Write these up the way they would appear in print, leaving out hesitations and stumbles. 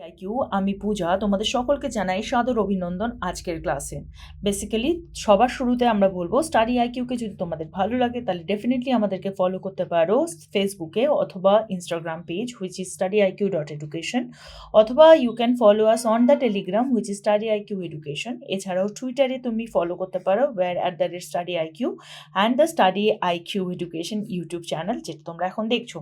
IQ আমি পূজা তোমাদের সকলকে জানাই সাদর অভিনন্দন আজকের ক্লাসে। বেসিক্যালি সবার শুরুতে আমরা বলবো স্টাডি আইকিউকে যদি তোমাদের ভালো লাগে তাহলে ডেফিনেটলি আমাদেরকে ফলো করতে পারো ফেসবুকে অথবা Instagram page which is study.iq.education, অথবা you can follow us on the Telegram which is study.iq.education। এছাড়াও টুইটারে তুমি ফলো করতে পারো @study.iq and the study.iq.education YouTube channel, যেটা তোমরা এখন দেখছো।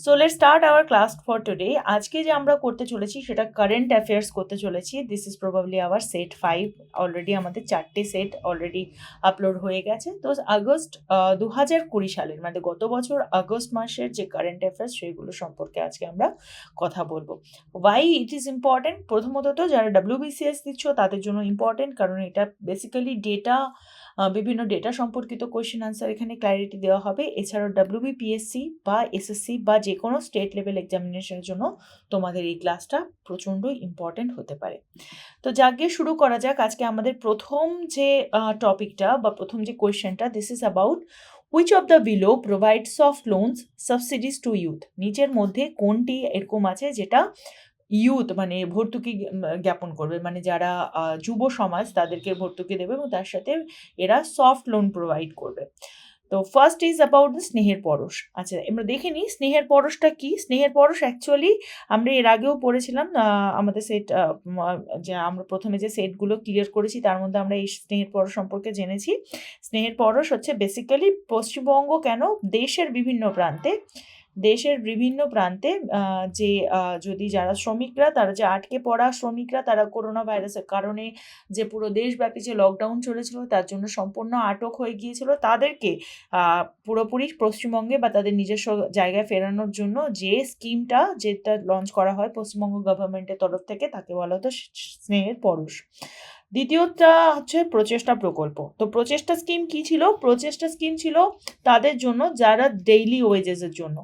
So let's start our class for today. আজকে যে আমরা করতে চলেছি সেটা কারেন্ট অ্যাফেয়ার্স করতে চলেছি। This is probably our set 5। Already আমাদের 4টে সেট অলরেডি আপলোড হয়ে গেছে। তো আগস্ট 2020 সালের মানে গত বছর আগস্ট মাসের যে কারেন্ট অ্যাফেয়ার্স সেগুলো সম্পর্কে আজকে আমরা কথা বলবো। Why it is important? প্রথমত তো যারা WBCS দিচ্ছ তাদের জন্য ইম্পর্টেন্ট, কারণ এটা বেসিক্যালি ডেটা, বিভিন্ন ডেটা সম্পর্কিত কোয়েশ্চেন আনসার এখানে ক্ল্যারিটি দেওয়া হবে। এছাড়াও WBPSC বা SSC বা যে কোনো স্টেট লেভেল এক্সামিনেশনের জন্য তোমাদের এই ক্লাসটা প্রচণ্ড ইম্পর্টেন্ট হতে পারে। তো যাকে শুরু করা যাক। আজকে আমাদের প্রথম যে টপিকটা বা প্রথম যে কোয়েশ্চেনটা, this is about which of the below provide soft loans subsidies to youth. নিচের মধ্যে কোনটি এরকম আছে যেটা ইউথ মানে ভর্তুকি জ্ঞাপন করবে, মানে যারা যুব সমাজ তাদেরকে ভর্তুকি দেবে এবং তার সাথে এরা সফট লোন প্রোভাইড করবে। তো ফার্স্ট ইজ অ্যাবাউট দ্য স্নেহের পরশ। আচ্ছা, আমরা দেখে নিই স্নেহের পরশটা কি। স্নেহের পরশ অ্যাকচুয়ালি আমরা এর আগেও পড়েছিলাম আমাদের সেট, যে আমরা প্রথমে যে সেটগুলো ক্লিয়ার করেছি তার মধ্যে আমরা এই স্নেহের পরশ সম্পর্কে জেনেছি। স্নেহের পরশ হচ্ছে বেসিক্যালি পশ্চিমবঙ্গ কেন দেশের বিভিন্ন প্রান্তে যে যদি যারা শ্রমিকরা, তারা যে আটকে পড়া শ্রমিকরা, তারা করোনা ভাইরাসের কারণে যে পুরো দেশব্যাপী যে লকডাউন চলেছিল তার জন্য সম্পূর্ণ আটক হয়ে গিয়েছিল, তাদেরকে পুরোপুরি পশ্চিমবঙ্গে বা তাদের নিজস্ব জায়গায় ফেরানোর জন্য যে স্কিমটা যেটা লঞ্চ করা হয় পশ্চিমবঙ্গ গভর্নমেন্টের তরফ থেকে, তাকে বলা হতো স্নেহের পরশ। দ্বিতীয়টা হচ্ছে প্রচেষ্টা প্রকল্প। তো প্রচেষ্টা স্কিম কি ছিল? প্রচেষ্টা স্কিম ছিল তাদের জন্য যারা ডেইলি ওয়েজেসের জন্য,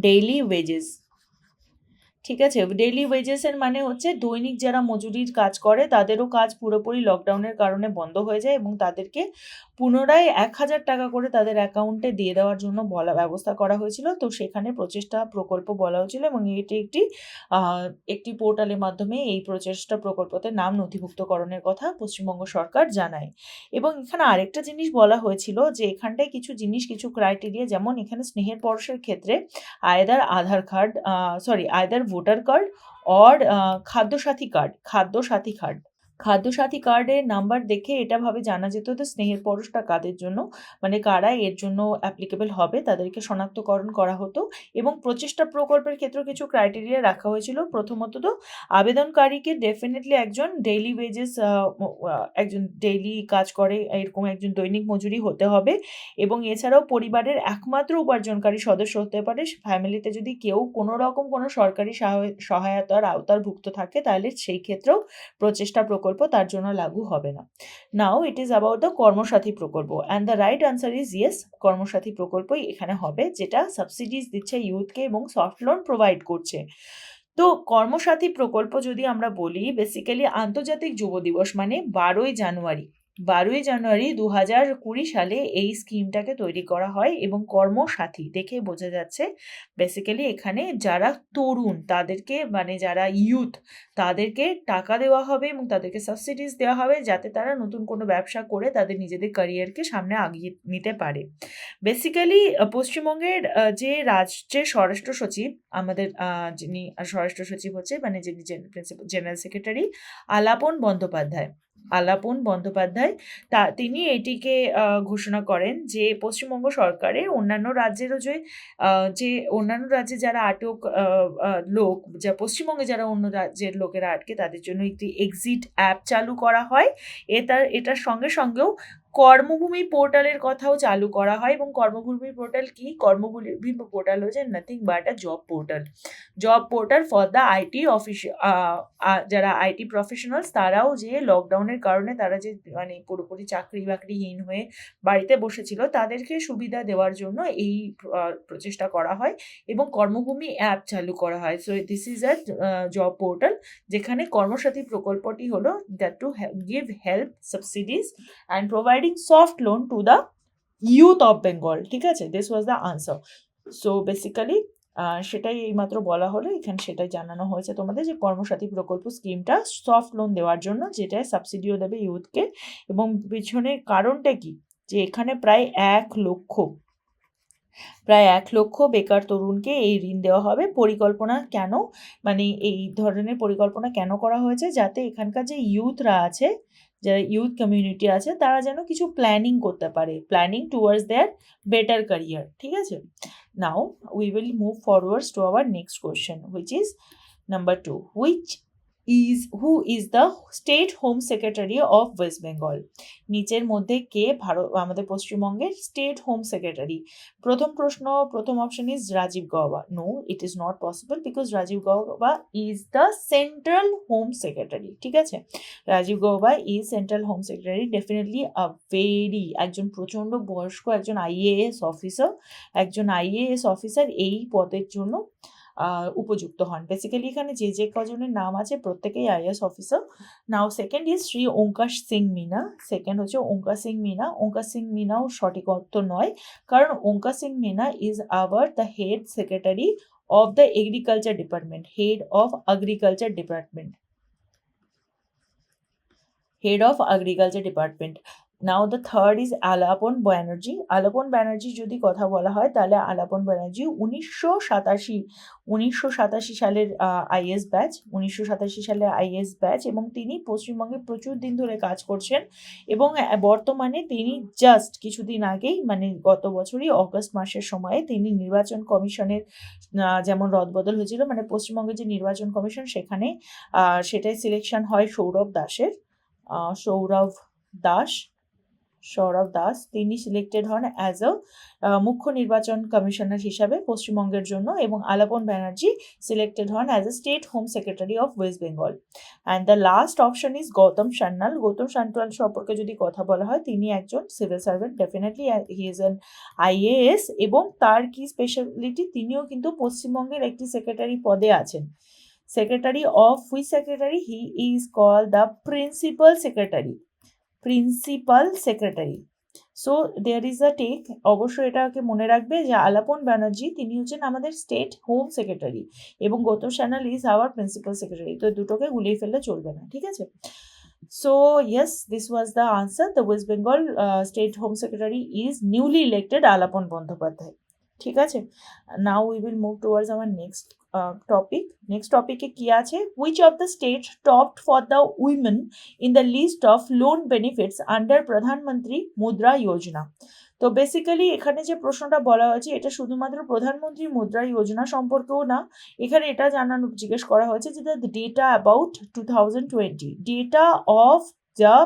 ডেইলি ওয়েজেস, ঠিক আছে। ডেইলি ওয়েজেসের মানে হচ্ছে দৈনিক যারা মজুরির কাজ করে তাদেরও কাজ পুরোপুরি লকডাউনের কারণে বন্ধ হয়ে যায় এবং তাদেরকে পুনরায় 1,000 টাকা করে তাদের অ্যাকাউন্টে দিয়ে দেওয়ার জন্য ব্যবস্থা করা হয়েছিল। তো সেখানে প্রচেষ্টা প্রকল্প বলা হয়েছিল এবং এটি একটি পোর্টালের মাধ্যমে এই প্রচেষ্টা প্রকল্পতে নাম নথিভুক্তকরণের কথা পশ্চিমবঙ্গ সরকার জানায়। এবং এখানে আরেকটা জিনিস বলা হয়েছিল যে এখানটায় কিছু জিনিস, কিছু ক্রাইটেরিয়া, যেমন এখানে স্নেহের পরশের ক্ষেত্রে আয়দার আধার card, আয়দার voter card or Khadya Sathi কার্ডের নাম্বার দেখে এটা ভাবে জানা যেত যে স্নেহের পরশটা কাদের জন্য, মানে কারা এর জন্য অ্যাপ্লিকেবল হবে, তাদেরকে শনাক্তকরণ করা হতো। এবং প্রচেষ্টা প্রকল্পের ক্ষেত্রেও কিছু ক্রাইটেরিয়া রাখা হয়েছিল। প্রথমত তো আবেদনকারীকে ডেফিনেটলি একজন ডেইলি ওয়েজেস, একজন ডেইলি কাজ করে এরকম একজন দৈনিক মজুরি হতে হবে। এবং এছাড়াও পরিবারের একমাত্র উপার্জনকারী সদস্য হতে পারে। ফ্যামিলিতে যদি কেউ কোনো রকম কোনো সরকারি সহায়তার আওতারভুক্ত থাকে তাহলে সেই ক্ষেত্রেও প্রচেষ্টা প্রকল্প তার জন্য লাগু হবে না। Now it is about the Karmasathi Prakalpa and the right answer is yes, Karmasathi প্রকল্পই এখানে হবে, যেটা সাবসিডিজ দিচ্ছে ইউথকে এবং সফট লোন প্রোভাইড করছে। তো কর্মসাথী প্রকল্প যদি আমরা বলি, বেসিক্যালি আন্তর্জাতিক যুব দিবস মানে 12ই জানুয়ারি 2020 সালে এই স্কিমটাকে তৈরি করা হয়। এবং কর্মসাথী দেখে বোঝা যাচ্ছে বেসিক্যালি এখানে যারা তরুণ তাদেরকে, মানে যারা ইউথ, তাদেরকে টাকা দেওয়া হবে এবং তাদেরকে সাবসিডিজ দেওয়া হবে যাতে তারা নতুন কোনো ব্যবসা করে তাদের নিজেদের ক্যারিয়ারকে সামনে আগিয়ে নিতে পারে। বেসিক্যালি পশ্চিমবঙ্গের যে রাজ্যের স্বরাষ্ট্র সচিব, আমাদের যিনি স্বরাষ্ট্র সচিব হচ্ছে, মানে যিনি জেনারেল সেক্রেটারি আলাপন বন্দ্যোপাধ্যায়, তিনি এটিকে ঘোষণা করেন যে পশ্চিমবঙ্গ সরকারের অন্যান্য রাজ্যেরও যে অন্যান্য রাজ্যে যারা আটক লোক, যা পশ্চিমবঙ্গে যারা অন্য রাজ্যের লোকেরা আটকে, তাদের জন্য একটি এক্সিট অ্যাপ চালু করা হয়। এটার সঙ্গেও কর্মভূমি পোর্টালের কথাও চালু করা হয়। এবং কর্মভূমি পোর্টাল কি? কর্মভূমি পোর্টাল হচ্ছে nothing but a job portal for the IT office, যারা আইটি প্রফেশনালস, তারাও যে লকডাউনের কারণে তারা যে মানে পুরোপুরি চাকরি বাকরিহীন হয়ে বাড়িতে বসেছিল, তাদেরকে সুবিধা দেওয়ার জন্য এই প্রচেষ্টা করা হয় এবং কর্মভূমি অ্যাপ চালু করা হয়। So this is a job portal, যেখানে কর্মসাথী প্রকল্পটি হলো that to give help, subsidies and providing soft loan to the youth of Bengal. ঠিক আছে, this was the answer. So basically সেটাই এইমাত্র বলা হলো, এখানে সেটাই জানানো হয়েছে তোমাদের যে কর্মসাথী প্রকল্প স্কিমটা সফট লোন দেওয়ার জন্য, যেটা সাবসিডিও দেবে ইউথকে। এবং পিছনের কারণটা কি, যে এখানে প্রায় 1 লক্ষ বেকার তরুণকে এই ঋণ দেওয়া হবে। পরিকল্পনা কেন, মানে এই ধরনের পরিকল্পনা কেন করা হয়েছে, যাতে এখানকার যে ইউথরা আছে, যারা ইউথ কমিউনিটি আছে, তারা যেন কিছু প্ল্যানিং করতে পারে, planning towards their better career. ঠিক আছে, now we will move forwards to our next question, which is number 2, who is the state home secretary of West Bengal. নিচের মধ্যে কে আমাদের পশ্চিমবঙ্গের স্টেট হোম সেক্রেটারি? প্রথম option is Rajiv Gauba. No, it is not possible, because Rajiv Gauba is the central home secretary. ঠিক আছে, Rajiv Gauba is central home secretary, definitely একজন প্রচণ্ড বয়স্ক একজন আইএএস অফিসার এই পদের জন্য উপযুক্ত হন। বেসিক্যালি এখানে যে কজনের নাম আছে প্রত্যেকেই IAS officer. Now second is Shri Onkar Singh Meena. Second হচ্ছে ওঙ্কার সিং মিনা। ওঙ্কার সিং মিনাও সঠিক উত্তর নয়, কারণ Onkar Singh Meena is our the head secretary of the agriculture department, head of agriculture department. Now the third is Alapan Banerjee. Alapan Banerjee যদি কথা বলা হয়, তাহলে আলাপন ব্যানার্জি 1987 সালের আইএস ব্যাচ, এবং তিনি পশ্চিমবঙ্গে প্রচুর দিন ধরে কাজ করছেন। এবং বর্তমানে তিনি জাস্ট কিছুদিন আগেই, মানে গত বছরই অগস্ট মাসের সময়ে, তিনি নির্বাচন কমিশনের যেমন রদবদল হয়েছিল, মানে পশ্চিমবঙ্গের যে নির্বাচন কমিশন, সেটাই সিলেকশন হয় সৌরভ দাস, তিনি সিলেক্টেড হন অ্যাজ মুখ্য নির্বাচন কমিশনার হিসাবে পশ্চিমবঙ্গের জন্য, এবং আলাপন ব্যানার্জি সিলেক্টেড হন as state home secretary of West Bengal. And the last option is Gautam Sanyal. Gautam Sanyal সম্পর্কে যদি কথা বলা হয়, তিনি একজন civil servant, definitely he is an IAS, এবং তার কি স্পেশালিটি, তিনিও কিন্তু পশ্চিমবঙ্গের একটি সেক্রেটারি পদে আছেন। Secretary of which secretary? He is called the principal secretary. So there is a take, অবশ্যই এটাকে মনে রাখবে যে আলাপন ব্যানার্জি তিনি হচ্ছেন আমাদের স্টেট হোম সেক্রেটারি, এবং Gautam Sanyal is our principal secretary. তো দুটোকে গুলিয়ে ফেললে চলবে না, ঠিক আছে? So yes, this was the answer. The West Bengal State Home Secretary is newly elected Alapon Bandyopadhyay. ঠিক আছে, now we will move towards our next topic. Next topic এ কি আছে? Which of the state topped for the women in the list of loan benefits under Pradhan Mantri Mudra Yojana? তো basically এখানে যে প্রশ্নটা বলা হয়েছে, এটা শুধুমাত্র প্রধানমন্ত্রী মুদ্রা যোজনা সম্পর্কেও না, এখানে এটা জিজ্ঞেস করা হয়েছে যে the data about 2020, data of the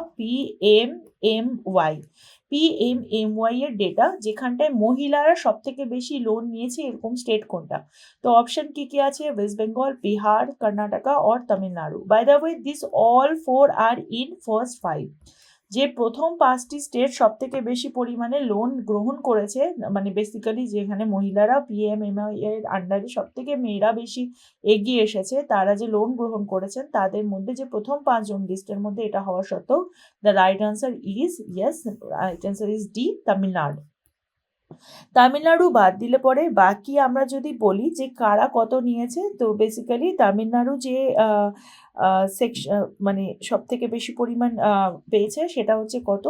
PMMY এর ডেটা, যেখানটায় মহিলারা সব থেকে বেশি লোন নিয়েছে, এরকম স্টেট কোনটা? তো অপশন কি আছে? West Bengal, Bihar, Karnataka or Tamil Nadu. By the way, this all 4 are in first 5। যে প্রথম 5টি স্টেট সব থেকে বেশি পরিমাণে লোন গ্রহণ করেছে, মানে বেসিক্যালি যেখানে মহিলারা পিএমএমওয়াই এর আন্ডারে সব থেকে মেয়েরা বেশি এগিয়ে এসেছে, তারা যে লোন গ্রহণ করেছেন, তাদের মধ্যে যে প্রথম 5 জন লিস্টের মধ্যে এটা হওয়া সত্ত্বেও, the right answer is D, Tamil Nadu বাদ দিলে পরে বাকি আমরা যদি বলি যে কারা কত নিয়েছে, তো বেসিক্যালি তামিলনাড়ু যে মানে সব থেকে বেশি পরিমাণ পেয়েছে, সেটা হচ্ছে কত?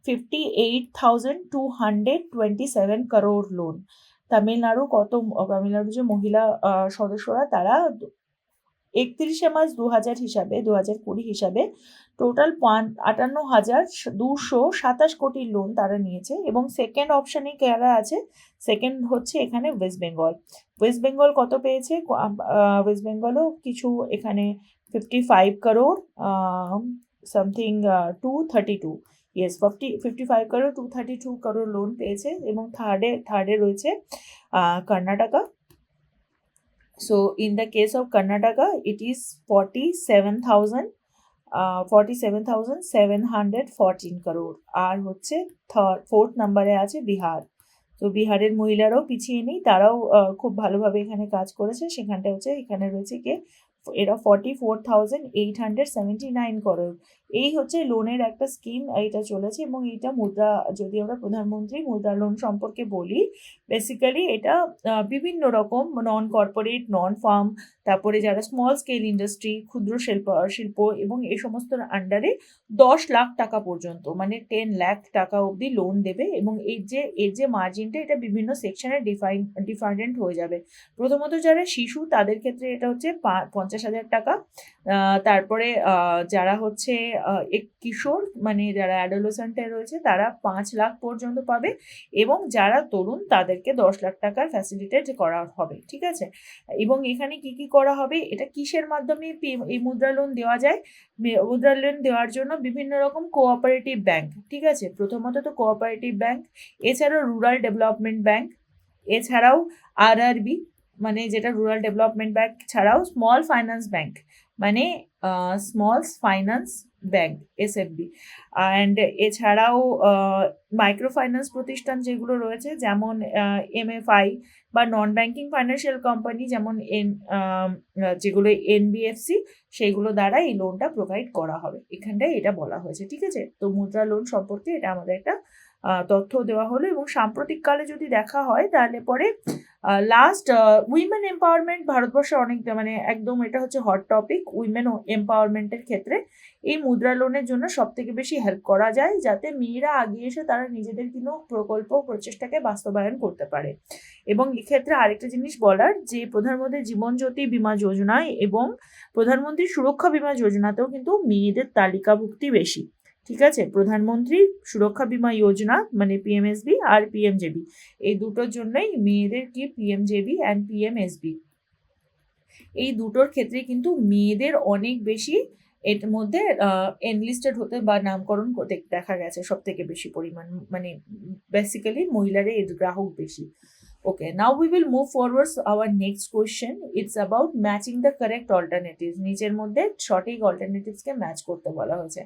58,227 crore লোন। তামিলনাড়ু যে মহিলা সদস্যরা, তারা 31 মার্চ 2020 হিসাবে টোটাল 58,227 কোটি লোন তারা নিয়েছে। এবং সেকেন্ড অপশানে কারা আছে? সেকেন্ড হচ্ছে এখানে ওয়েস্ট বেঙ্গল কত পেয়েছে? ওয়েস্ট বেঙ্গলও কিছু এখানে 55 crore something 232, yes 55 crore 232 crore loan পেয়েছে। এবং থার্ডে রয়েছে Karnataka. So in the case of Karnataka, it is 47,714 crore. আর হচ্ছে ফোর্থ নাম্বারে আছে বিহার। তো বিহারের মহিলারাও পিছিয়ে নেই, তারাও খুব ভালোভাবে এখানে কাজ করেছে। এখানে রয়েছে এরা 44,879 crore। এই হচ্ছে লোনের একটা স্কিম এইটা চলেছে, এবং এইটা মুদ্রা, যদি আমরা প্রধানমন্ত্রী মুদ্রা লোন সম্পর্কে বলি, বেসিক্যালি এটা বিভিন্ন রকম নন কর্পোরেট, নন ফার্ম, তারপরে যারা স্মল স্কেল ইন্ডাস্ট্রি, ক্ষুদ্র শিল্প এবং এই সমস্ত আন্ডারে 10 লাখ টাকা পর্যন্ত, মানে 10 লাখ টাকা অবধি লোন দেবে। এবং এর যে মার্জিনটা, এটা বিভিন্ন সেকশনে ডিফারেন্ট হয়ে যাবে। প্রথমত যারা শিশু, তাদের ক্ষেত্রে এটা হচ্ছে 50,000 টাকা। তারপরে যারা হচ্ছে কিশোর, মানে যারা অ্যাডোলেসেন্টে রয়েছে, তারা 5 লাখ পর্যন্ত পাবে। এবং যারা তরুণ, তাদেরকে 10 লাখ টাকার ফ্যাসিলিটেট করা হবে, ঠিক আছে। এবং এখানে কি কি করা হবে, এটা কিসের মাধ্যমে এই মুদ্রা লোন দেওয়া যায়? মুদ্রা লোন দেওয়ার জন্য বিভিন্ন রকম কোঅপারেটিভ ব্যাংক, ঠিক আছে। প্রথমত তো কোঅপারেটিভ ব্যাংক, এছাড়াও রুরাল ডেভেলপমেন্ট ব্যাংক, এছাড়াও আরআরবি, মানে যেটা রুরাল ডেভেলপমেন্ট ব্যাংক ছাড়াও স্মল ফাইন্যান্স ব্যাংক, মানে স্মল ফাইন্যান্স ব্যাংক, এসএফবি। অ্যান্ড এছাড়াও মাইক্রো ফাইন্যান্স প্রতিষ্ঠান যেগুলো রয়েছে, যেমন এমএফআই বা নন ব্যাংকিং ফাইন্যান্সিয়াল কোম্পানি, যেমন যেগুলো এনবিএফসি, সেইগুলো দ্বারা এই লোনটা প্রোভাইড করা হবে। এখানটায় এটা বলা হয়েছে, ঠিক আছে। তো মুদ্রা লোন সম্পর্কে এটা আমাদের একটা তথ্য দেওয়া হলো। এবং সাম্প্রতিক কালে যদি দেখা হয়, তাহলে পরে লাস্ট উইমেন এম্পাওয়ারমেন্ট ভারতবর্ষে অনেক, মানে একদম এটা হচ্ছে হট টপিক। উইমেন এম্পাওয়ারমেন্টের ক্ষেত্রে এই মুদ্রা লোনের জন্য সব থেকে বেশি হেল্প করা যায়, যাতে মেয়েরা আগিয়ে এসে তারা নিজেদের কোনো প্রকল্প প্রচেষ্টাকে বাস্তবায়ন করতে পারে। এবং এক্ষেত্রে আরেকটা জিনিস বলার, যে প্রধানমন্ত্রী জীবন জ্যোতি বীমা যোজনায় এবং প্রধানমন্ত্রী সুরক্ষা বীমা যোজনাতেও কিন্তু মেয়েদের তালিকাভুক্তি বেশি, ঠিক আছে। প্রধানমন্ত্রী সুরক্ষা বীমা যোজনা মানে পিএমএসবি আর পিএমজেবি, এই দুটোর জন্যই মেয়েদের কি পিএমজেবি অ্যান্ড পিএমএসবি, এই দুটোর ক্ষেত্রে কিন্তু মেয়েদের অনেক বেশি এর মধ্যে এনলিস্টেড হতে বা নামকরণ করতে দেখা গেছে সব থেকে বেশি পরিমাণ, মানে বেসিক্যালি মহিলারা এর গ্রাহক বেশি। Okay, now we will move forward our next question. It's about matching the correct alternatives. নিচের মধ্যে সঠিক alternatives কে ম্যাচ করতে বলা হয়েছে।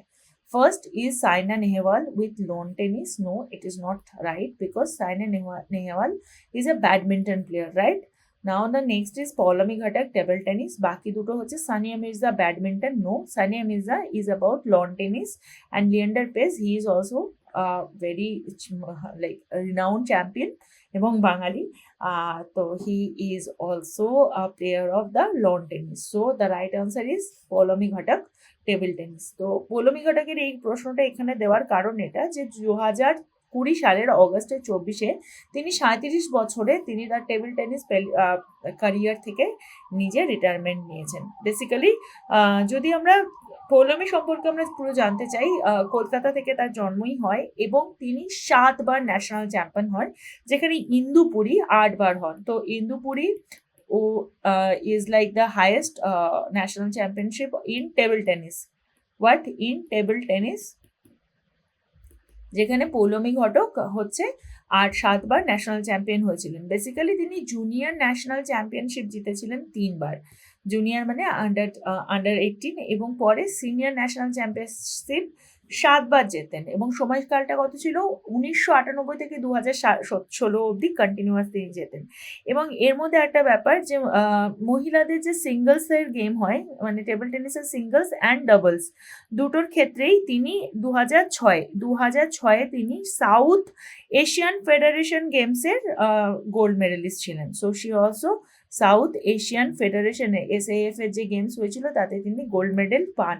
First is Saina Nehwal with lawn tennis. No, it is not right, because Saina Nehwal is a badminton player, right? Now the next is Paulami Ghatak table tennis. বাকি দুটো হচ্ছে Sania Mirza badminton. No, Sania Mirza is about lawn tennis, and Leander Paes, he is also very like a renowned champion এবং বাঙালি। তো he is also a player of the lawn tennis. So the right answer is Paulami Ghatak table tennis. তো পৌলমি ঘটকের এই প্রশ্নটা এখানে দেওয়ার কারণ এটা, যে 2020 সালের অগস্টের 24-এ তিনি 37 বছরে তিনি তার টেবিল টেনিস ক্যারিয়ার থেকে নিজে রিটায়ারমেন্ট নিয়েছেন। বেসিক্যালি যদি আমরা পৌলমি সম্পর্কে আমরা পুরো জানতে চাই, কলকাতা থেকে তার জন্মই হয়, এবং তিনি 7 বার ন্যাশনাল চ্যাম্পিয়ন হন, যেখানে ইন্দুপুরি 8 বার হন। তো ইন্দুপুরি ও is like the highest national championship in table tennis. What? In table tennis, যেখানে পৌলমি ঘটক হচ্ছে 7 বার ন্যাশনাল চ্যাম্পিয়ন হয়েছিলেন। বেসিক্যালি তিনি জুনিয়র ন্যাশনাল চ্যাম্পিয়নশিপ জিতেছিলেন 3 বার, জুনিয়র মানে আন্ডার 18, এবং পরে সিনিয়র ন্যাশনাল চ্যাম্পিয়নশিপ 7 বার জেতেন। এবং সময়কালটা কত ছিল? 1998 থেকে 2016 অবধি কন্টিনিউয়াস তিনি জেতেন। এবং এর মধ্যে একটা ব্যাপার, যে মহিলাদের যে সিঙ্গলসের গেম হয়, মানে টেবিল টেনিসের সিঙ্গলস অ্যান্ড ডাবলস দুটোর ক্ষেত্রেই তিনি 2006-এ তিনি সাউথ এশিয়ান ফেডারেশন গেমসের গোল্ড মেডেলিস্ট ছিলেন। So she also South Asian ফেডারেশনে SAF এর যে গেমস হয়েছিল তাতে তিনি গোল্ড মেডেল পান।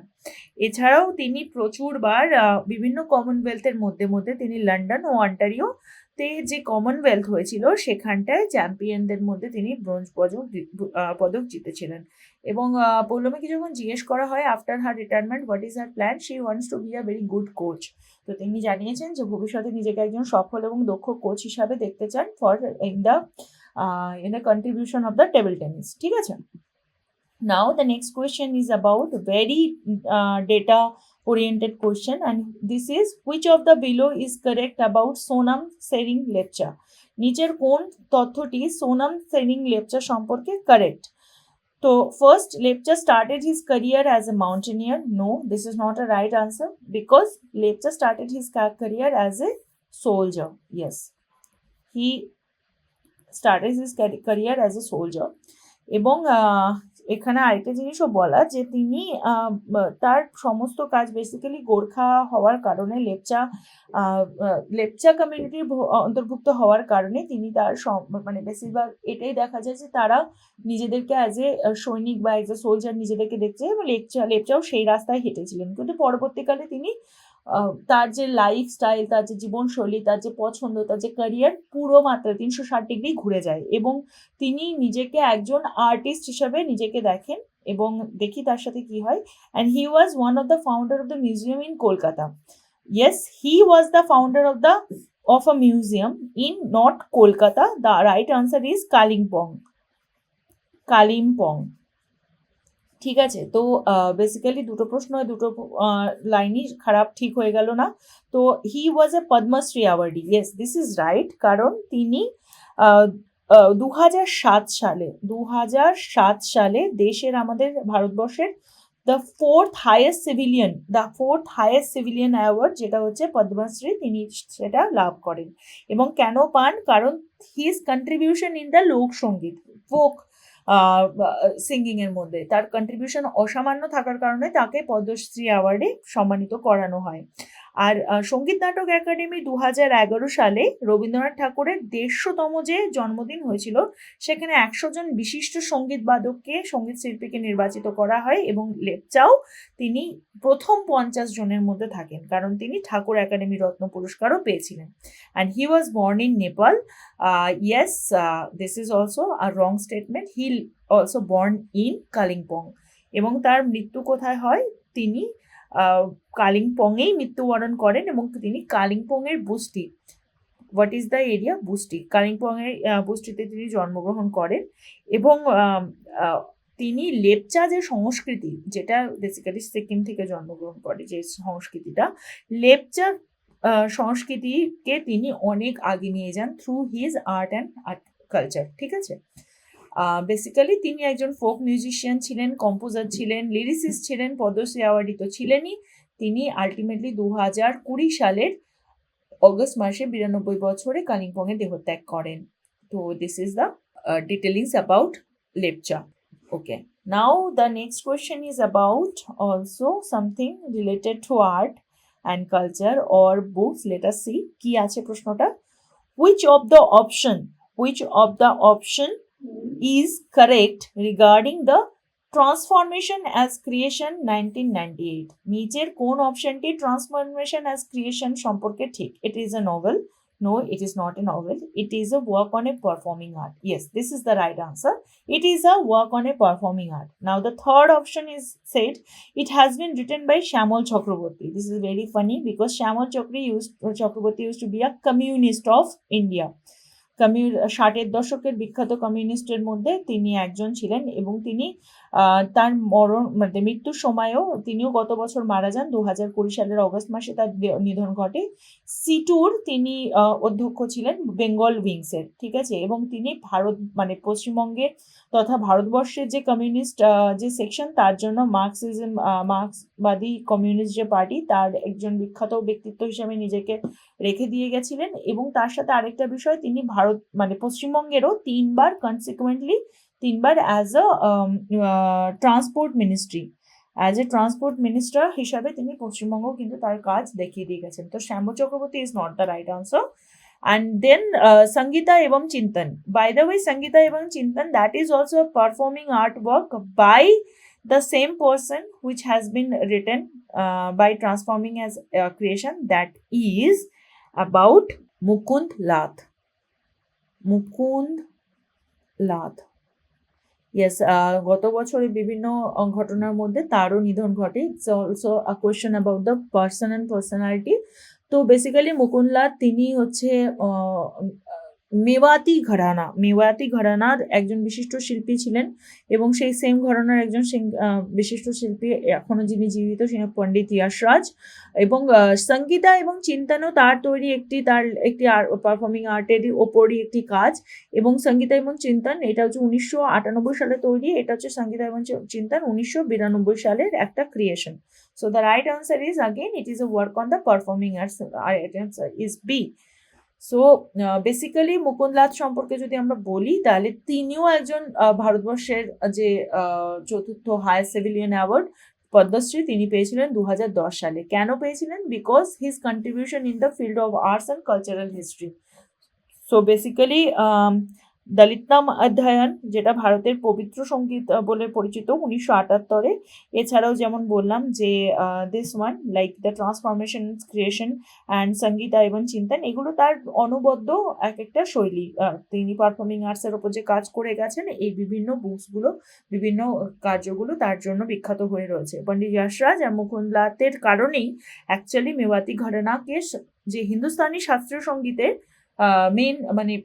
এছাড়াও তিনি প্রচুরবার বিভিন্ন কমনওয়েলথের মধ্যে তিনি লন্ডন ও অন্টারিওতে যে কমনওয়েলথ হয়েছিল সেখানটায় চ্যাম্পিয়নদের মধ্যে তিনি ব্রোঞ্জ পদক জিতেছিলেন। এবং পৌলমীকে যখন জিজ্ঞেস করা হয় after her retirement what is her plan, she wants to be a very good coach. তো তিনি জানিয়েছেন যে ভবিষ্যতে নিজেকে একজন সফল এবং দক্ষ কোচ হিসাবে দেখতে চান for in the contribution of the table tennis, ঠিক আছে। Now the next question is about very data oriented question, and this is which of the below is correct about Sonam Sering Lepcha? নিচের কোন তথ্যটি সোনাম সেরিং লেপচা সম্পর্কে correct? তো first, Lepcha started his career as a mountaineer. No, this is not a right answer, because Lepcha started his career as a soldier. Yes, he started his career as a soldier. এবং এখানে আরেকটা জিনিসও বলা যে তিনি তার সমস্ত কাজ বেসিক্যালি গোর্খা হওয়ার কারণে লেপচা কমিউনিটির অন্তর্ভুক্ত হওয়ার কারণে তিনি তার মানে বেশিরভাগ এটাই দেখা যায় যে তারা নিজেদেরকে অ্যাজ এ সৈনিক বা অ্যাজ এ সোলজার নিজেদেরকে দেখছে এবং লেপচাও সেই রাস্তায় হেঁটেছিলেন, কিন্তু পরবর্তীকালে তিনি তার যে লাইফস্টাইল, তার যে জীবনশৈলী, তার যে পছন্দ, তার যে ক্যারিয়ার পুরো মাত্রা 360 ডিগ্রি ঘুরে যায় এবং তিনি নিজেকে একজন আর্টিস্ট হিসাবে নিজেকে দেখেন এবং দেখি তার সাথে কি হয়। And he was one of the founder of the museum in Kolkata. Yes, he was the founder of a museum in not Kolkata. The right answer is Kalimpong. Kalimpong. ঠিক আছে, তো বেসিক্যালি দুটো প্রশ্ন দুটো লাইনই খারাপ, ঠিক হয়ে গেল না। তো he was a Padmashri awardee, yes this is right, কারণ তিনি 2007 সালে দেশের আমাদের ভারতবর্ষের the fourth highest civilian award যেটা হচ্ছে পদ্মশ্রী, তিনি সেটা লাভ করেন। এবং কেন পান? কারণ হিজ কন্ট্রিবিউশন ইন দ্য লোকসঙ্গীত, ফোক সিঙ্গিং এর মধ্যে তার কন্ট্রিবিউশন অসামান্য থাকার কারণে তাকে পদ্মশ্রী অ্যাওয়ার্ডে সম্মানিত করানো হয়। আর সঙ্গীত নাটক একাডেমি 2011 সালে রবীন্দ্রনাথ ঠাকুরের 150তম যে জন্মদিন হয়েছিল সেখানে 100 জন বিশিষ্ট সঙ্গীত শিল্পীকে নির্বাচিত করা হয় এবং লেপচাও তিনি প্রথম 50 জনের মধ্যে থাকেন, কারণ তিনি ঠাকুর একাডেমি রত্ন পুরস্কারও পেয়েছিলেন। And he was born in Nepal. Yes, this is also a wrong statement. He also born in Kalimpong. এবং তার মৃত্যু কোথায় হয়? তিনি কালিম্পংয়েই মৃত্যুবরণ করেন এবং তিনি কালিম্পংয়ের বুস্টি, হোয়াট ইজ দ্য এরিয়া? বুস্টি, কালিম্পংয়ের বুস্টিতে তিনি জন্মগ্রহণ করেন। এবং তিনি লেপচা যে সংস্কৃতি, যেটা বেসিক্যালি সিকিম থেকে জন্মগ্রহণ করে যে সংস্কৃতিটা, লেপচা সংস্কৃতিকে তিনি অনেক আগে নিয়ে যান through his art and culture. ঠিক আছে, বেসিক্যালি তিনি একজন ফোক মিউজিশিয়ান ছিলেন, কম্পোজার ছিলেন, লিরিসিস্ট ছিলেন, পদ্মশ্রী অ্যাওয়ার্ডি তো ছিলেনই। তিনি আলটিমেটলি 2020 সালের অগস্ট মাসে 92 বছরে কালিম্পংয়ে দেহত্যাগ করেন। তো this is the detailings about Lepcha. Okay, now the next question is about also something related to art and culture or books. Let us see কি আছে প্রশ্নটা। which of the option is correct regarding the transformation as creation 1998? নিচের কোন অপশনটি transformation as creation সম্পর্কে ঠিক? It is a novel. No, it is not a novel. It is a work on a performing art. Yes, this is the right answer. It is a work on a performing art. Now the third option is said it has been written by Shyamol Chakraborty. This is very funny because Shyamol Chakraborty used to be a communist of India. 60-এর দশকের বিখ্যাত কমিউনিস্টের মধ্যে তিনি একজন ছিলেন এবং তিনি তার মৃত্যুর সময়ও তিনিও গত বছর মারা যান। 2020 সালের অগস্ট মাসে তার নিধন ঘটে। সিটুর তিনি অধ্যক্ষ ছিলেন বেঙ্গল উইংসের। ঠিক আছে, এবং তিনি পশ্চিমবঙ্গে তথা ভারতবর্ষের যে কমিউনিস্ট যে সেকশন, তার জন্য মার্ক্সবাদী কমিউনিস্ট যে পার্টি, তার একজন বিখ্যাত ব্যক্তিত্ব হিসেবে নিজেকে রেখে দিয়ে গেছিলেন। এবং তার সাথে আরেকটা বিষয়, তিনি পশ্চিমবঙ্গেরও তিনবার অ্যাজ আ ট্রান্সপোর্ট মিনিস্টার হিসাবে তিনি পশ্চিমবঙ্গ কিন্তু তার কাজ দেখিয়ে দিয়ে গেছেন। তো Shyamal Chakraborty is not the right answer. And then Sangeeta Evam Chintan. By the way, Sangeeta Evam Chintan, that is also a performing artwork by the same person which has been written by transforming as creation, that is about Mukund Lath. Yes, গত বছরে বিভিন্ন ঘটনার মধ্যে তারও নিধন ঘটে। It's also a question about the person and personality. তো basically Mukunda লাথ তিনি হচ্ছে মেওয়াতি ঘরানার একজন বিশিষ্ট শিল্পী ছিলেন এবং সেই সেম ঘরানার একজন বিশিষ্ট শিল্পী এখনো যিনি জীবিত তিনি পণ্ডিত ইয়াশরাজ। এবং সঙ্গীতা এবং চিন্তনও তার একটি পারফর্মিং আর্টের ওপরই একটি কাজ। এবং সঙ্গীতা এবং চিন্তন এটা হচ্ছে 1998 সালে তৈরি, এটা হচ্ছে সঙ্গীতা এবং চিন্তন 1992 সালের একটা creation. So the right answer is again it is a work on the performing arts. Right answer is B. So basically Mukundlal সম্পর্কে যদি আমরা বলি তাহলে তিনিও একজন ভারতবর্ষের যে চতুর্থ হায়েস্ট সিভিলিয়ান অ্যাওয়ার্ড পদ্মশ্রী তিনি পেয়েছিলেন 2010 সালে। কেন পেয়েছিলেন? Because his contribution in the field of arts and cultural history. So basically দলিতনাম অধ্যয়ন, যেটা ভারতের পবিত্র সঙ্গীত বলে পরিচিত 1978-এ। এছাড়াও যেমন বললাম যে this one like the transformation creation and সঙ্গীতা এবং চিন্তন, এগুলো তার অনবদ্য এক একটা শৈলী। তিনি পারফর্মিং আর্টসের ওপর যে কাজ করে গেছেন, এই বিভিন্ন বুকসগুলো, বিভিন্ন কার্যগুলো তার জন্য বিখ্যাত হয়ে রয়েছে। পণ্ডিত যশরাজ আর মুকুন্দলালের কারণেই অ্যাকচুয়ালি মেওয়াতি ঘরানাকে যে হিন্দুস্তানি শাস্ত্রীয় সঙ্গীতের মেন মানে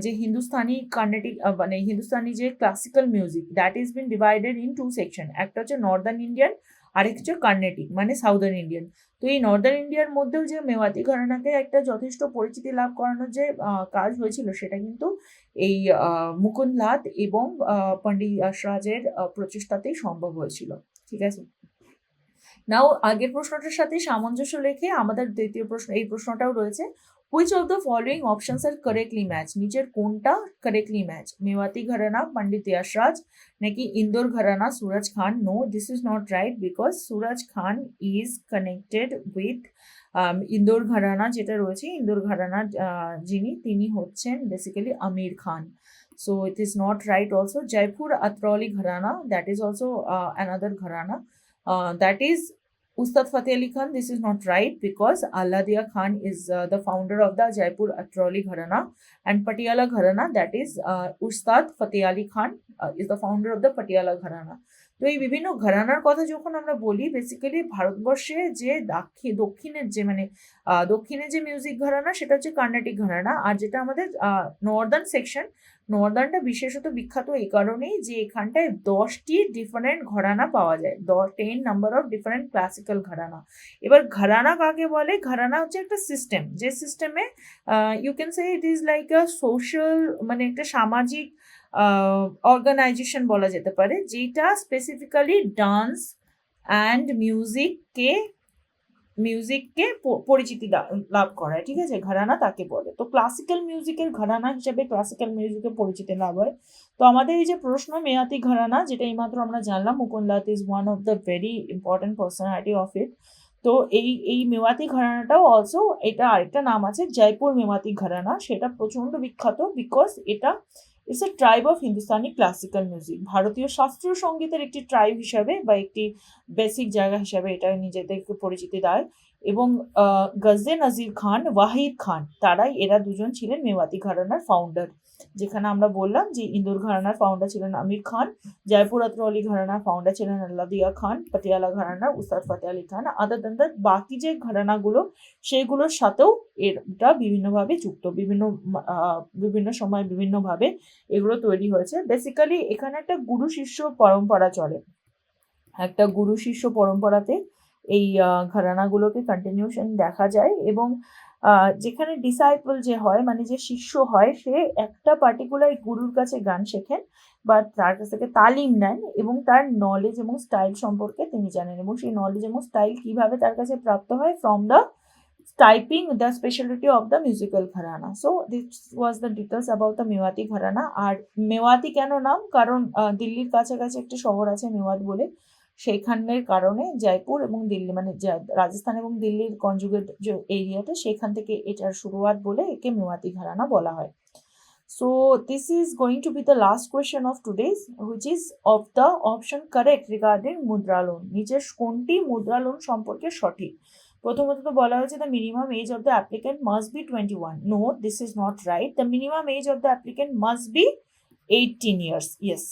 যে হিন্দুস্তানি কার্নেটিক মানে হিন্দুস্তানি যে classical music, that is bin divided in 2 section. একটা হচ্ছে নর্দার্ন ইন্ডিয়ান, আরেক হচ্ছে কার্নেটিক মানে সাউদার্ন ইন্ডিয়ান। তো এই নর্দার্ন ইন্ডিয়ার মধ্যেও যে মেওয়াতি ঘরানাকে একটা যথেষ্ট পরিচিতি লাভ করানোর যে কাজ হয়েছিল, সেটা কিন্তু এই মুকুন্দলাল এবং পণ্ডিত যশরাজের প্রচেষ্টাতেই সম্ভব হয়েছিল। ঠিক আছে, নাও আগের প্রশ্নটার সাথে সামঞ্জস্য রেখে আমাদের দ্বিতীয় প্রশ্ন, এই প্রশ্নটাও রয়েছে, which of the following options are correctly match? নিচের কোনটা কারেক্টলি ম্যাচ? মেওয়াতি ঘরানা পণ্ডিত যশরাজ নাকি Indore gharana Suraj Khan? No, this is not right, because Suraj Khan is connected with Indore gharana যেটা রয়েছে। ইন্দোর ঘরানা যিনি, তিনি হচ্ছেন basically Amir Khan. So it is not right also. Jaipur Atroli Gharana, that is also another Gharana. That is Ustad Fateh Ali Khan. This is not right, because Alladia Khan is the founder of the Jaipur Atroli Gharana, and Patiala Gharana, that is Ustad Fateh Ali Khan is the founder of the Patiala Gharana. তো এই বিভিন্ন ঘরানার কথা যখন আমরা বলি, basically ভারতবর্ষে যে দক্ষিণের যে মানে দক্ষিণের যে মিউজিক ঘরানা, সেটা হচ্ছে কর্ণাটিক ঘরানা। আর যেটা আমাদের নর্দার্ন সেকশন, নর্দার্নটা বিশেষত বিখ্যাত এই কারণেই যে এখানটায় 10টি ডিফারেন্ট ঘরানা পাওয়া যায়, 10 নাম্বার অফ ডিফারেন্ট ক্লাসিক্যাল ঘরানা। এবার ঘরানা কাকে বলে? ঘরানা হচ্ছে একটা সিস্টেম, যে সিস্টেমে you can say it is like a social, মানে একটা সামাজিক অর্গানাইজেশন বলা যেতে পারে, যেটা স্পেসিফিক্যালি ডান্স অ্যান্ড মিউজিককে পরিচিতি লাভ করায়। ঠিক আছে, ঘরানা তাকে বলে। তো ক্লাসিক্যাল মিউজিকের ঘরানা হিসেবে ক্লাসিক্যাল মিউজিকের পরিচিতি লাভ হয়। তো আমাদের এই যে প্রশ্ন মেওয়াতি ঘরানা, যেটা এইমাত্র আমরা জানলাম, Mukundlal is one of the very important personality of it. তো এই মেওয়াতি ঘরানাটাও অলসো, এটা আরেকটা নাম আছে জয়পুর মেওয়াতি ঘরানা, সেটা প্রচণ্ড বিখ্যাত, বিকজ এটা it's a tribe of Hindustani classical music. ভারতীয় শাস্ত্রীয় সঙ্গীতের একটি ট্রাইব হিসাবে বা একটি বেসিক জায়গা হিসাবে এটা নিজেদেরকে পরিচিতি দেয়। এবং গজে নজির খান, ওয়াহিদ খান, এরা দুজন ছিলেন মেওয়াতি ঘরানার ফাউন্ডার। যেখানে আমরা বললাম যে ইন্দোর ঘরানার ফাউন্ডার ছিলেন আমির খান, জয়পুর আতরওয়ালি ঘরানার ফাউন্ডার ছিলেন আল্লাদিয়া খান, পাটিয়ালা ঘরানার উস্তাদ Fateh Ali Khan. Other than that বাকি যে ঘরানাগুলো, সেইগুলোর সাথেও এটা বিভিন্নভাবে যুক্ত, বিভিন্ন সময় বিভিন্নভাবে এগুলো তৈরি হয়েছে। বেসিক্যালি এখানে একটা গুরু শিষ্য পরম্পরা চলে, একটা গুরু শিষ্য পরম্পরাতে এই ঘরানাগুলোকে কন্টিনিউশন দেখা যায়। এবং যেখানে ডিসাইপল যে হয়, মানে যে শিষ্য হয়, সে একটা পার্টিকুলার গুরুর কাছে গান শেখেন বা তার কাছ থেকে তালিম নেন, এবং তার নলেজ এবং স্টাইল সম্পর্কে তিনি জানেন। এবং সেই নলেজ এবং স্টাইল কিভাবে তার কাছে প্রাপ্ত হয়? From the typing the specialty of the musical gharana. So this was the details about the Mewati ঘরানা। আর মেওয়াতি কেন নাম? কারণ দিল্লির কাছাকাছি একটা শহর আছে মেওয়াত বলে, সেইখানের কারণে জয়পুর এবং দিল্লি, মানে রাজস্থান এবং দিল্লির কনজুগেট যে এরিয়াটা, সেখান থেকে এটার শুরুয়াত বলে একে মেওয়াতি ঘরানা বলা হয়। So this is going to be the last question of today's, which is of the option correct regarding মুদ্রা লোন। নিচের কোনটি মুদ্রা লোন সম্পর্কে সঠিক? প্রথমত তো বলা হয়েছে the minimum age of the applicant must be 21. No, this is not right. The minimum age of the applicant must be 18 years. Yes,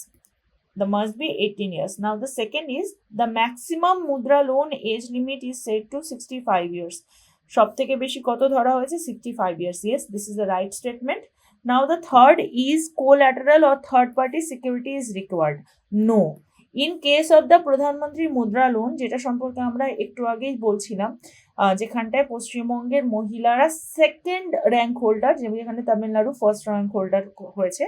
the must be 18 years. Now the second is the maximum mudra loan age limit is set to 65 years. সব থেকে বেশি কত ধরা হয়েছে? 65 years. Yes, this is the right statement. Now the third is collateral or third party security is required. No. In case of the প্রধানমন্ত্রী মুদ্রা loan, যেটা সম্পর্কে আমরা একটু আগেই বলছিলাম, যেখানটায় পশ্চিমবঙ্গের মহিলারা সেকেন্ড র্যাঙ্ক হোল্ডার, যেখানে তামিলনাড়ু ফার্স্ট র্যাঙ্ক হোল্ডার হয়েছে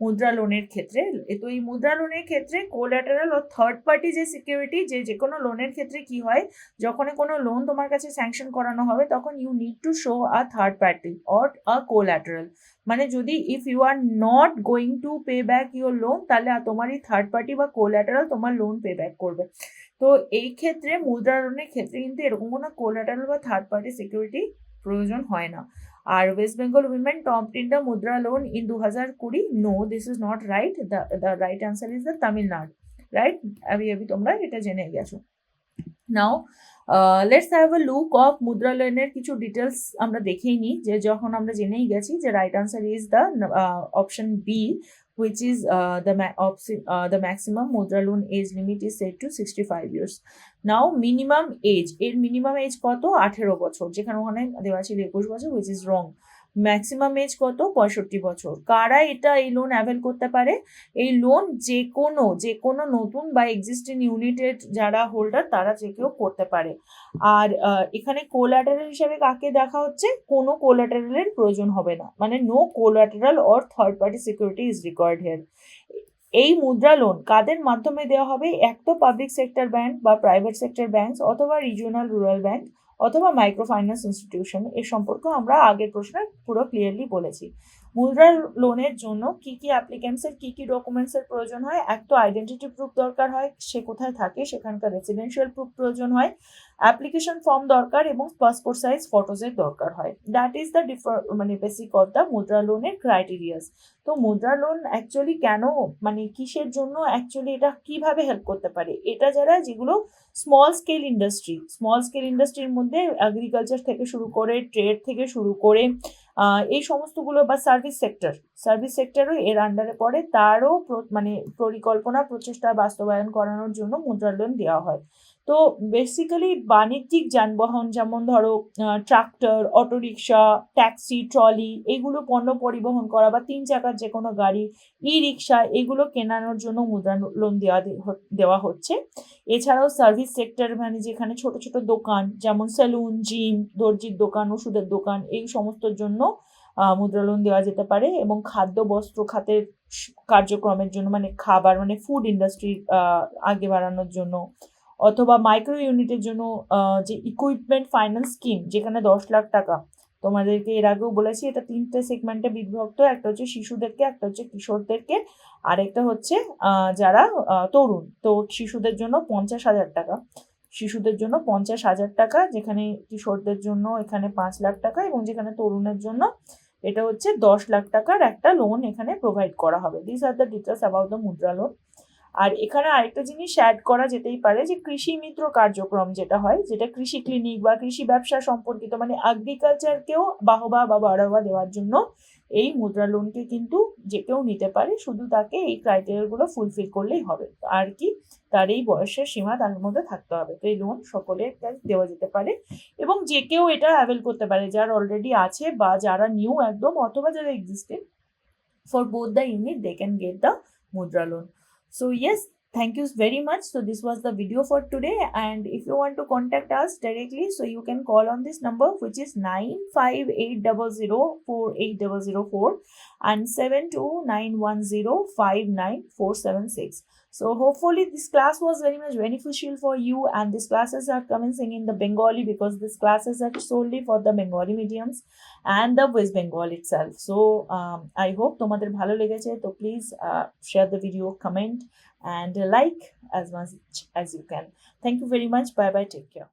মুদ্রা লোনের ক্ষেত্রে। তো এই মুদ্রা লোনের ক্ষেত্রে কোল্যাটারাল ও থার্ড পার্টি যে সিকিউরিটি, যে কোনো লোনের ক্ষেত্রে কি হয়, যখন কোনো লোন তোমার কাছে স্যাংশন করানো হবে তখন you need to show a third party or a collateral. মানে যদি if you are not going to pay back your loan, তাহলে তোমার এই থার্ড পার্টি বা কোল্যাটারাল তোমার লোন পে ব্যাক করবে। তো এই ক্ষেত্রে মুদ্রা লোনের ক্ষেত্রে কিন্তু এরকম কোনো কোল্যাটারাল বা থার্ড পার্টি সিকিউরিটি প্রয়োজন হয় না। আর West Bengal women topped in the Mudra loan in 2020, no this is not right, the right answer is the Tamil Nadu, right? আমি তোমরা এটা জেনে গেছো। Now let's have a look of Mudra লোনের কিছু ডিটেলস আমরা দেখেই নিই, যে যখন আমরা জেনেই গেছি যে right answer is the option B, which is the maximum mudra loan age limit is set to 65 years. Now minimum age, এর minimum age কত? 18 বছর, যেখানে ওখানে দেওয়া ছিল 21 বছর, which is wrong. Maximum age কত? 65 বছর। কারা এই লোন অ্যাভেল করতে পারে? এই লোন যে কোনো নতুন বা এক্সিস্টিং ইউনিটের যারা হোল্ডার তারা যে কেউ করতে পারে। আর এখানে কোল্যাটারাল হিসাবে কাকে দেখা হচ্ছে? কোনো কোল্যাটারালের প্রয়োজন হবে না, মানে no collateral or third party security is required here. এই মুদ্রা লোন কাদের মাধ্যমে দেওয়া হবে? এক তো পাবলিক সেক্টর ব্যাংক বা প্রাইভেট সেক্টর ব্যাংক, অথবা রিজিওনাল রুরাল ব্যাংক, অথবা মাইক্রো ফাইন্যান্স ইনস্টিটিউশন। এর সম্পর্কে আমরা আগের প্রশ্নে পুরো ক্লিয়ারলি বলেছি। মুদ্রা লোনের জন্য কি অ্যাপ্লিক্যান্টসের কি ডকুমেন্টসের প্রয়োজন হয়? এক তো আইডেন্টিটি প্রুফ দরকার হয়, সে কোথায় থাকে সেখানকার রেসিডেন্সিয়াল প্রুফ প্রয়োজন হয়, অ্যাপ্লিকেশন ফর্ম দরকার, এবং পাসপোর্ট সাইজ ফটোজের দরকার হয়। That is the basic of the মুদ্রা লোনের ক্রাইটেরিয়াস। তো মুদ্রা লোন অ্যাকচুয়ালি কেন, মানে কিসের জন্য অ্যাকচুয়ালি এটা কিভাবে হেল্প করতে পারে? এটা যেগুলো স্মল স্কেল ইন্ডাস্ট্রির মধ্যে এগ্রিকালচার থেকে শুরু করে, ট্রেড থেকে শুরু করে, এই সমস্তগুলো, বা সার্ভিস সেক্টরও এর আন্ডারে পড়ে, তারও মানে পরিকল্পনা প্রচেষ্টা বাস্তবায়ন করানোর জন্য মুদ্রা লোন দেওয়া হয়। তো বেসিক্যালি বাণিজ্যিক যানবাহন, যেমন ধরো ট্রাক্টর, অটোরিকশা, ট্যাক্সি, ট্রলি, এগুলো পণ্য পরিবহন করা, বা 3 চাকার যে কোনো গাড়ি, ই রিক্সা, এগুলো কেনানোর জন্য মুদ্রা লোন দেওয়া হচ্ছে। এছাড়াও সার্ভিস সেক্টর, মানে যেখানে ছোট ছোট দোকান, যেমন সেলুন, জিম, দর্জির দোকান, ওষুধের দোকান, এই সমস্তর জন্য মুদ্রা লোন দেওয়া যেতে পারে। এবং খাদ্য বস্ত্র খাতের কার্যক্রমের জন্য, মানে খাবার, মানে ফুড ইন্ডাস্ট্রি আগে বাড়ানোর জন্য, অথবা মাইক্রো ইউনিটের জন্য যে ইকুইপমেন্ট ফাইন্যান্স স্কিম, যেখানে 10 লাখ টাকা, তোমাদেরকে এর আগেও বলেছি এটা 3টে সেগমেন্টে বিভক্ত। একটা হচ্ছে শিশুদেরকে, একটা হচ্ছে কিশোরদেরকে, আর একটা হচ্ছে যারা তরুণ। তো শিশুদের জন্য 50,000 টাকা, শিশুদের জন্য 50,000 টাকা, যেখানে কিশোরদের জন্য এখানে 5 লাখ টাকা, এবং যেখানে তরুণের জন্য এটা হচ্ছে 10 লাখ টাকার একটা লোন এখানে প্রোভাইড করা হবে। This are the details about the Mudra loan. আর এখানে আরেকটা জিনিস অ্যাড করা যেতেই পারে, যে কৃষি মিত্র কার্যক্রম যেটা হয়, যেটা কৃষি ক্লিনিক বা কৃষি ব্যবসা সম্পর্কিত, মানে এগ্রিকালচারকেও বাহবা বা বাড়াবা দেওয়ার জন্য এই মুদ্রা লোনকে কিন্তু যে কেউ নিতে পারে, শুধু তাকে এই ক্রাইটেরিয়াগুলো ফুলফিল করলেই হবে। আর কি, তার এই বয়সের সীমা তার মধ্যে থাকতে হবে। তো এই লোন সকলের কাছে দেওয়া যেতে পারে, এবং যে কেউ এটা অ্যাভেল করতে পারে, যার অলরেডি আছে বা যারা নিউ একদম, অথবা যারা existed. For both the unit they can get the mudra loan. So yes, thank you very much. So this was the video for today, and if you want to contact us directly, so you can call on this number, which is 9580048004 and 7291059476. So hopefully this class was very much beneficial for you, and these classes are commencing in the Bengali, because these classes are solely for the Bengali mediums and the West Bengal itself. So I hope তোমাদের ভালো লেগেছে। তো please share the video, comment and like as much as you can. Thank you very much. Bye bye. Take care.